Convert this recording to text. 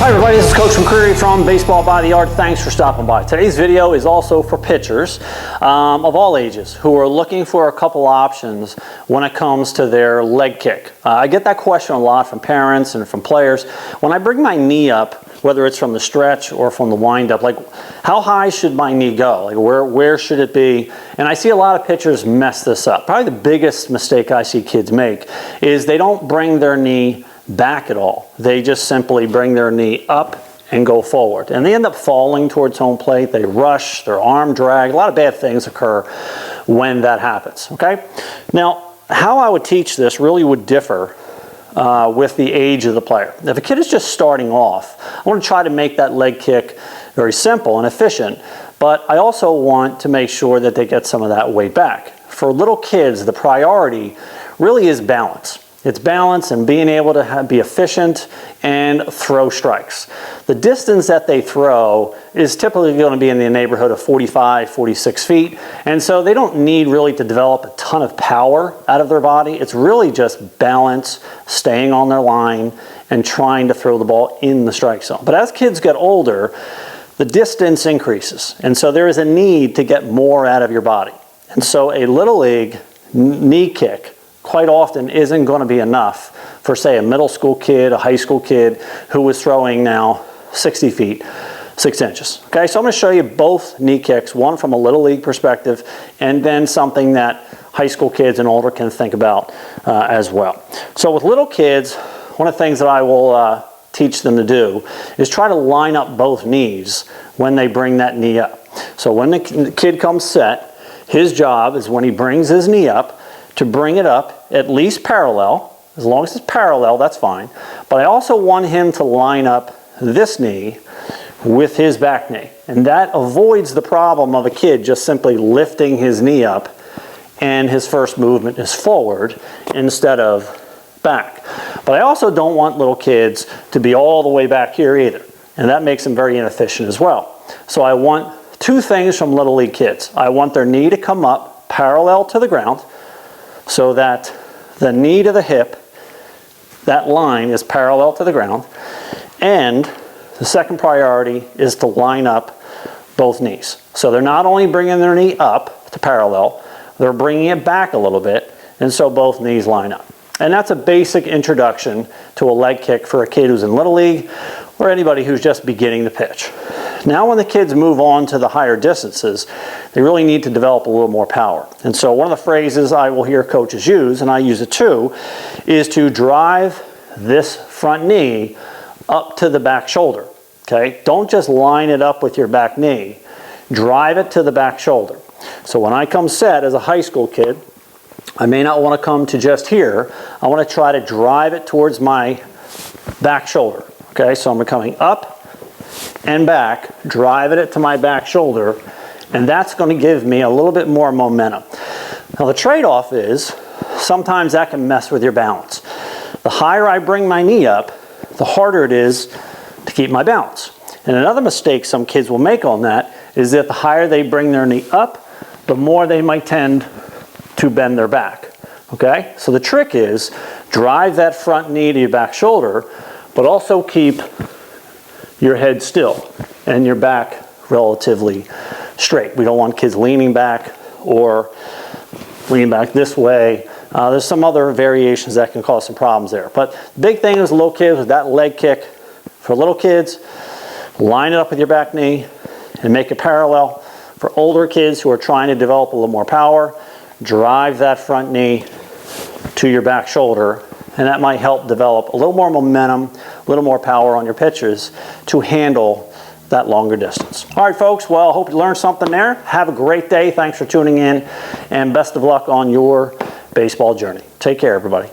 Hi everybody, this is Coach McCreary from Baseball by the Yard. Thanks for stopping by. Today's video is also for pitchers of all ages who are looking for a couple options when it comes to their leg kick. I get that question a lot from parents and from players. When I bring my knee up, whether it's from the stretch or from the wind-up, like how high should my knee go? Like where should it be? And I see a lot of pitchers mess this up. Probably the biggest mistake I see kids make is they don't bring their knee back at all. They just simply bring their knee up and go forward. And they end up falling towards home plate. They rush, their arm drag. A lot of bad things occur when that happens, okay? Now, how I would teach this really would differ with the age of the player. If a kid is just starting off, I want to try to make that leg kick very simple and efficient, but I also want to make sure that they get some of that weight back. For little kids, the priority really is balance. It's balance and being able to be efficient and throw strikes. The distance that they throw is typically going to be in the neighborhood of 45, 46 feet. And so they don't need really to develop a ton of power out of their body. It's really just balance, staying on their line, and trying to throw the ball in the strike zone. But as kids get older, the distance increases. And so there is a need to get more out of your body. And so a little league knee kick quite often isn't going to be enough for, say, a middle school kid, a high school kid who is throwing now 60 feet, 6 inches. Okay, so I'm going to show you both knee kicks, one from a little league perspective, and then something that high school kids and older can think about as well. So with little kids, one of the things that I will teach them to do is try to line up both knees when they bring that knee up. So when the kid comes set, his job is when he brings his knee up, to bring it up at least parallel. As long as it's parallel, that's fine. But I also want him to line up this knee with his back knee. And that avoids the problem of a kid just simply lifting his knee up and his first movement is forward instead of back. But I also don't want little kids to be all the way back here either. And that makes them very inefficient as well. So I want two things from little league kids. I want their knee to come up parallel to the ground, so that the knee to the hip, that line is parallel to the ground. And the second priority is to line up both knees. So they're not only bringing their knee up to parallel, they're bringing it back a little bit, and so both knees line up. And that's a basic introduction to a leg kick for a kid who's in Little League or anybody who's just beginning to pitch. Now when the kids move on to the higher distances, they really need to develop a little more power. And so one of the phrases I will hear coaches use, and I use it too, is to drive this front knee up to the back shoulder. Okay? Don't just line it up with your back knee. Drive it to the back shoulder. So when I come set as a high school kid, I may not want to come to just here. I want to try to drive it towards my back shoulder. Okay? So I'm coming up and back, driving it to my back shoulder, and that's going to give me a little bit more momentum. Now the trade-off is sometimes that can mess with your balance. The higher I bring my knee up, the harder it is to keep my balance. And another mistake some kids will make on that is that the higher they bring their knee up, the more they might tend to bend their back. Okay? So the trick is drive that front knee to your back shoulder, but also keep your head still and your back relatively straight. We don't want kids leaning back or leaning back this way. There's some other variations that can cause some problems there. But the big thing is little kids with that leg kick. For little kids, line it up with your back knee and make it parallel. For older kids who are trying to develop a little more power, drive that front knee to your back shoulder, and that might help develop a little more momentum, a little more power on your pitches to handle that longer distance. All right, folks, well, I hope you learned something there. Have a great day. Thanks for tuning in, and best of luck on your baseball journey. Take care, everybody.